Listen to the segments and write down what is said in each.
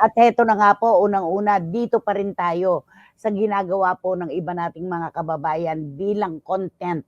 At heto na nga po, unang-una, dito pa rin tayo sa ginagawa po ng iba nating mga kababayan bilang content.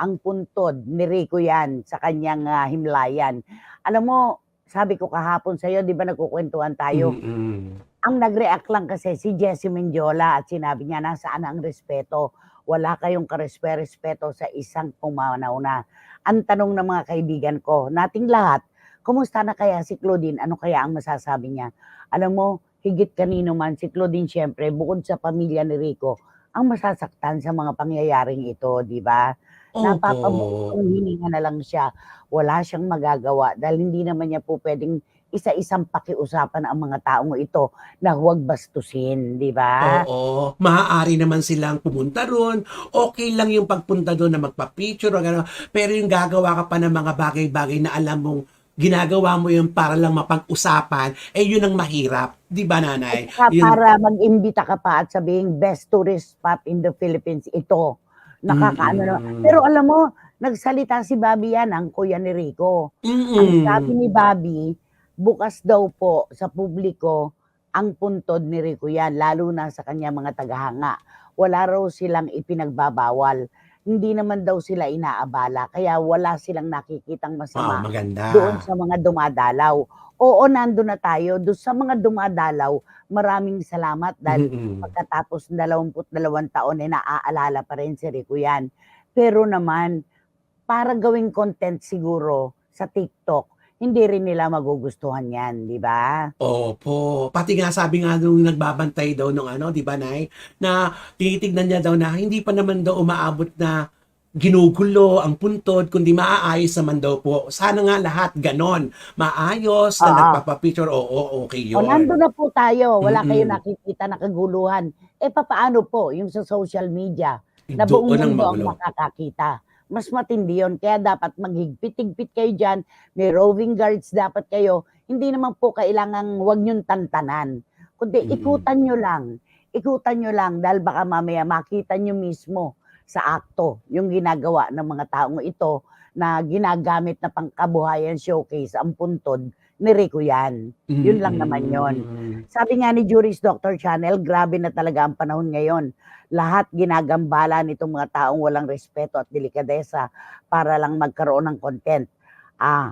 Ang puntod ni Rico yan sa kanyang himlayan. Alam mo, sabi ko kahapon sa'yo, di ba nagkukwentuhan tayo, Mm. ang nag-react lang kasi si Jessie Mendiola at sinabi niya, nasaan ang respeto? Wala kayong karespe-respeto sa isang pumanaw na. Ang tanong ng mga kaibigan ko, nating lahat, kumusta na kaya si Claudine? Ano kaya ang masasabi niya? Alam mo, higit kanino man, si Claudine siyempre, bukod sa pamilya ni Rico, ang masasaktan sa mga pangyayaring ito, di ba? Opo. Napapabutong hininga na lang siya. Wala siyang magagawa dahil hindi naman niya po pwedeng isa-isang pakiusapan ang mga taong ito na huwag bastusin, di ba? Oo, maaari naman silang pumunta ro'n, okey lang yung pagpunta do'n na magpa-picture o gano'n, pero yung gagawa ka pa ng mga bagay-bagay na alam mong ginagawa mo yun para lang mapag-usapan, eh, yun ang mahirap, 'di ba At nanay? saka Yun para mag-imbita ka pa at sabihing best tourist spot in the Philippines ito. Nakakaano naman. Pero mm. alam mo, nagsalita si Bobby yan, ang kuya ni Rico. Ang sabi Mm. ni Bobby, bukas daw po sa publiko ang puntod ni Rico yan, lalo na sa kanya mga tagahanga. Wala raw silang ipinagbabawal. Hindi naman daw sila inaabala, kaya wala silang nakikitang Oo, masama maganda. doon sa mga dumadalaw. Oo, nandun na tayo. Doon sa mga dumadalaw, maraming salamat dahil Mm. pagkatapos 22 taon, eh, naaalala pa rin si Rico yan. Pero naman, para gawing content siguro sa TikTok, hindi rin nila magugustuhan yan, di ba? Opo, pati nga sabi nga nung nagbabantay daw nung ano, 'di ba Nay, na tinitignan niya daw na hindi pa naman daw umaabot na ginugulo ang puntod kundi maaayos naman daw po. Sana nga lahat gano'n, maayos na Oo. nagpapa-picture, oo, okey O nandun 'yun. na po tayo, wala kayong Mm, nakikita na kaguluhan. Eh papaano po yung sa social media na buong doon ang mundo ang magulo. makakakita? Mas matindi yun, kaya dapat maghigpit-higpit kayo diyan, may roving guards dapat kayo. Hindi naman po kailangang wag niyong tantanan, kundi Mm, ikutan niyo lang dahil baka mamaya makita niyo mismo sa akto yung ginagawa ng mga taong ito na ginagamit na pangkabuhayan showcase ang puntod ni Rico yan. Yun lang naman yon. mm. Sabi nga ni Juris Doctor Channel, grabe na talaga ang panahon ngayon. Lahat ginagambala nitong mga taong walang respeto at delikadesa para lang magkaroon ng content. Ah,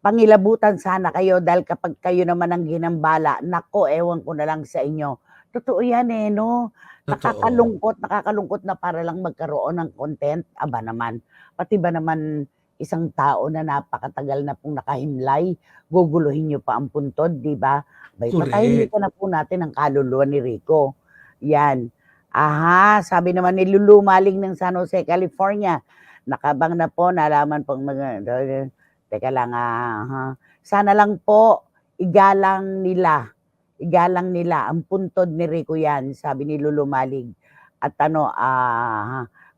pangilabutan sana kayo dahil kapag kayo naman ang ginambala, nako, ewan ko na lang sa inyo. Totoo yan eh, no? Totoo. Nakakalungkot na para lang magkaroon ng content. Aba naman, pati ba naman isang tao na napakatagal na pong nakahimlay, guguluhin niyo pa ang puntod, 'di ba? Aba'y Korek. patahimikan na po natin ang kaluluwa ni Rico. 'Yan. Aha, sabi naman ni Lulu Maling ng San Jose, California, "Nakabang na po, nalaman pong mga" teka lang, "Sana lang po igalang nila ang puntod ni Rico 'yan," sabi ni Lulu Maling. At ano,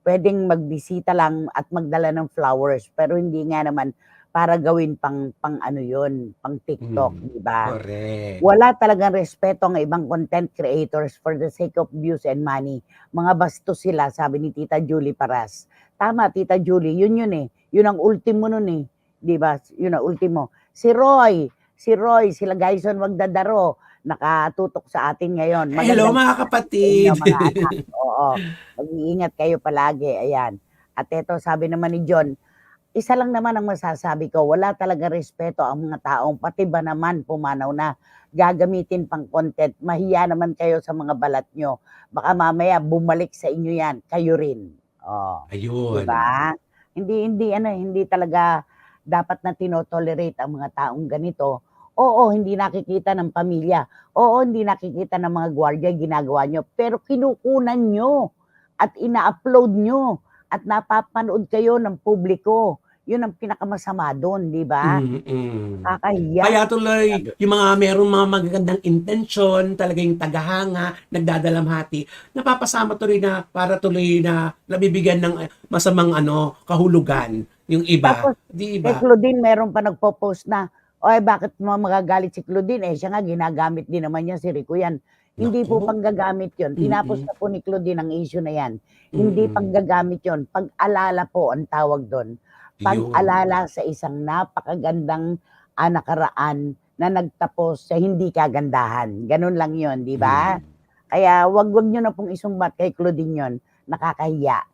puwedeng magbisita lang at magdala ng flowers, pero hindi nga naman para gawin pang-ano 'yun, pang TikTok, Mm, 'di ba? korek. Wala talagang respeto ang ibang content creators for the sake of views and money. Mga bastos sila, sabi ni Tita Julie Paras. Tama, Tita Julie, yun eh. Yun ang ultimo nun eh. 'Di ba? Yun ang ultimo. Si Roy, sila Gyson Magdadaro, nakatutok sa atin ngayon. Hello Magandang mga umaga sa inyo kapatid. mga anak. Oo. Mag-iingat kayo palagi. Ayan. At eto, sabi naman ni John, isa lang naman ang masasabi ko, wala talaga respeto ang mga taong pati ba naman pumanaw na gagamitin pang content. Mahiya naman kayo sa mga balat nyo. Baka mamaya bumalik sa inyo yan, kayo rin. Oh, 'di Ayun, ba? Hindi talaga dapat na tinotolerate ang mga taong ganito. Oo, hindi nakikita ng pamilya. Oo, hindi nakikita ng mga gwardiya ginagawa nyo. Pero kinukunan nyo at ina-upload nyo at napapanood kayo ng publiko. Yun ang pinakamasama dun, 'di ba? mm. Nakakahiya. Kaya tuloy yung mga merong mga magagandang intensyon, talaga yung tagahanga, nagdadalamhati, napapasama tuloy na para tuloy na nabibigyan ng masamang ano, kahulugan yung iba, Tapos 'di kay ba? Claudine meron pa nagpo-post na, "Oy, bakit mo magagalit si Claudine, eh, siya nga ginagamit din naman niya si Rico yan." Hindi po Naku, panggagamit yun, tinapos mm, na po ni Claudine ang issue na yan. Hindi mm. panggagamit yun, pag-alala po ang tawag dun. Yun, Pag-alala sa isang napakagandang, nakaraan na nagtapos sa hindi kagandahan. Ganun lang 'yon, 'di ba? Mm. Kaya wag niyo na pong isumbat kay Claudine 'yon, nakakahiya.